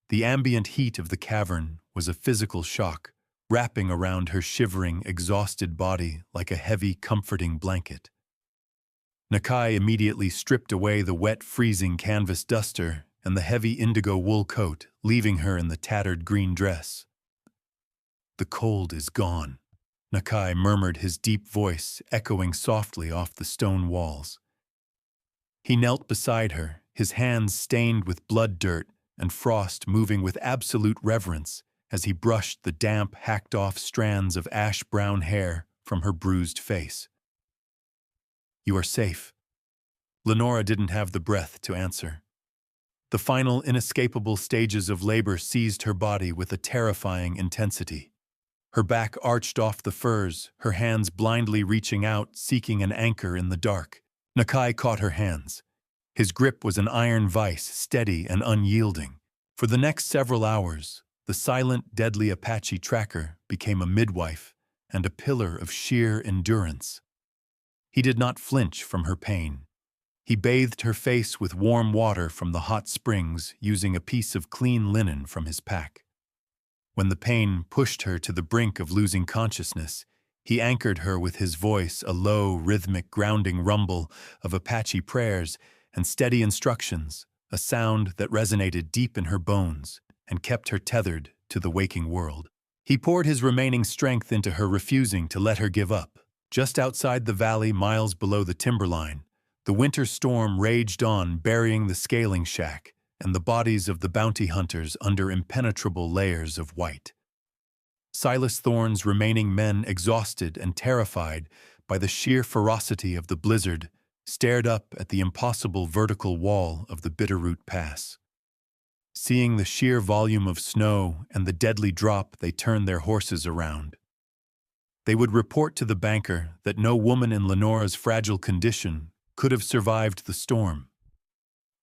The ambient heat of the cavern was a physical shock, wrapping around her shivering, exhausted body like a heavy, comforting blanket. Nakai immediately stripped away the wet, freezing canvas duster and the heavy indigo wool coat, leaving her in the tattered green dress. "The cold is gone," Nakai murmured, his deep voice echoing softly off the stone walls. He knelt beside her, his hands stained with blood dirt and frost moving with absolute reverence as he brushed the damp, hacked-off strands of ash-brown hair from her bruised face. "You are safe." Lenora didn't have the breath to answer. The final, inescapable stages of labor seized her body with a terrifying intensity. Her back arched off the furs, her hands blindly reaching out, seeking an anchor in the dark. Nakai caught her hands. His grip was an iron vice, steady and unyielding. For the next several hours, the silent, deadly Apache tracker became a midwife and a pillar of sheer endurance. He did not flinch from her pain. He bathed her face with warm water from the hot springs, using a piece of clean linen from his pack. When the pain pushed her to the brink of losing consciousness, he anchored her with his voice, a low, rhythmic, grounding rumble of Apache prayers and steady instructions, a sound that resonated deep in her bones and kept her tethered to the waking world. He poured his remaining strength into her, refusing to let her give up. Just outside the valley, miles below the timberline, the winter storm raged on, burying the scaling shack and the bodies of the bounty hunters under impenetrable layers of white. Silas Thorne's remaining men, exhausted and terrified by the sheer ferocity of the blizzard, stared up at the impossible vertical wall of the Bitterroot Pass. Seeing the sheer volume of snow and the deadly drop, they turned their horses around. They would report to the banker that no woman in Lenora's fragile condition could have survived the storm.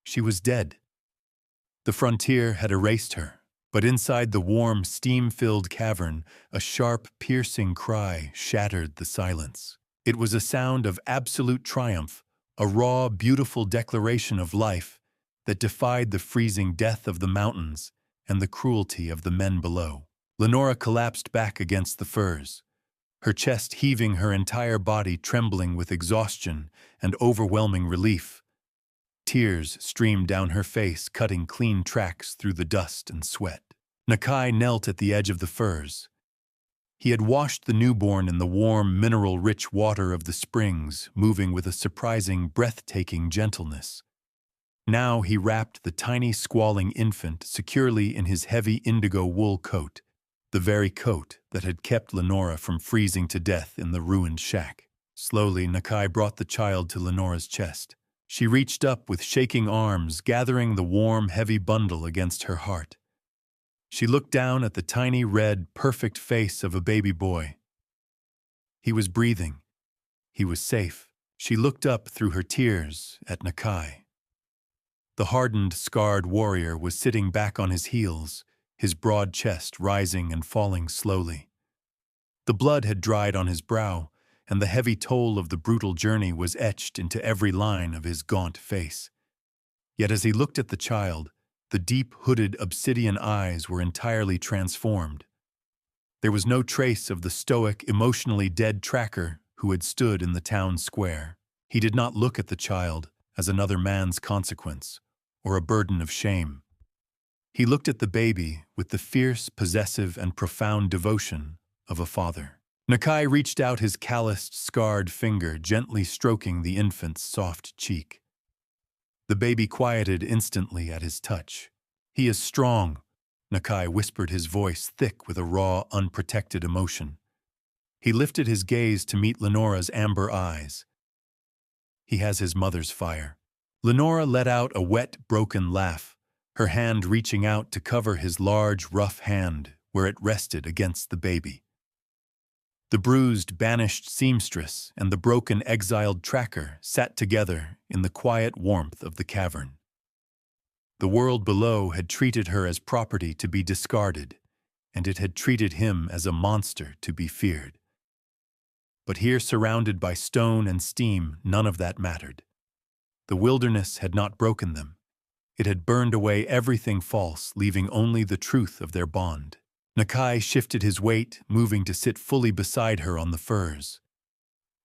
She was dead. The frontier had erased her, but inside the warm, steam-filled cavern, a sharp, piercing cry shattered the silence. It was a sound of absolute triumph, a raw, beautiful declaration of life that defied the freezing death of the mountains and the cruelty of the men below. Lenora collapsed back against the firs, her chest heaving, her entire body trembling with exhaustion and overwhelming relief. Tears streamed down her face, cutting clean tracks through the dust and sweat. Nakai knelt at the edge of the firs. He had washed the newborn in the warm, mineral-rich water of the springs, moving with a surprising, breathtaking gentleness. Now he wrapped the tiny squalling infant securely in his heavy indigo wool coat, the very coat that had kept Lenora from freezing to death in the ruined shack. Slowly, Nakai brought the child to Lenora's chest. She reached up with shaking arms, gathering the warm, heavy bundle against her heart. She looked down at the tiny, red, perfect face of a baby boy. He was breathing. He was safe. She looked up through her tears at Nakai. The hardened, scarred warrior was sitting back on his heels, his broad chest rising and falling slowly. The blood had dried on his brow, and the heavy toll of the brutal journey was etched into every line of his gaunt face. Yet as he looked at the child, the deep, hooded obsidian eyes were entirely transformed. There was no trace of the stoic, emotionally dead tracker who had stood in the town square. He did not look at the child as another man's consequence or a burden of shame. He looked at the baby with the fierce, possessive, and profound devotion of a father. Nakai reached out his calloused, scarred finger, gently stroking the infant's soft cheek. The baby quieted instantly at his touch. "He is strong," Nakai whispered, his voice thick with a raw, unprotected emotion. He lifted his gaze to meet Lenora's amber eyes. "He has his mother's fire." Lenora let out a wet, broken laugh, her hand reaching out to cover his large, rough hand where it rested against the baby. The bruised, banished seamstress and the broken, exiled tracker sat together in the quiet warmth of the cavern. The world below had treated her as property to be discarded, and it had treated him as a monster to be feared. But here, surrounded by stone and steam, none of that mattered. The wilderness had not broken them. It had burned away everything false, leaving only the truth of their bond. Nakai shifted his weight, moving to sit fully beside her on the furs.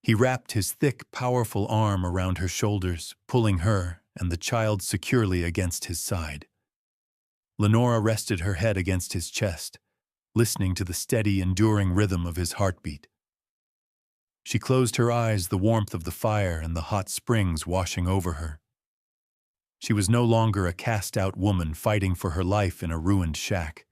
He wrapped his thick, powerful arm around her shoulders, pulling her and the child securely against his side. Lenora rested her head against his chest, listening to the steady, enduring rhythm of his heartbeat. She closed her eyes, the warmth of the fire and the hot springs washing over her. She was no longer a cast-out woman fighting for her life in a ruined shack.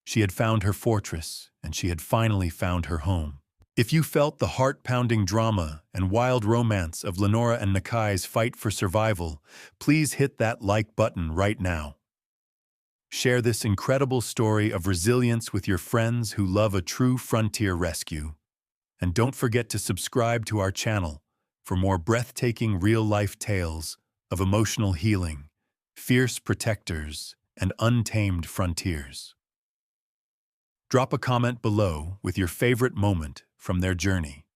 She had found her fortress, and she had finally found her home. If you felt the heart-pounding drama and wild romance of Lenora and Nakai's fight for survival, please hit that like button right now. Share this incredible story of resilience with your friends who love a true frontier rescue. And don't forget to subscribe to our channel for more breathtaking real-life tales of emotional healing, fierce protectors, and untamed frontiers. Drop a comment below with your favorite moment from their journey.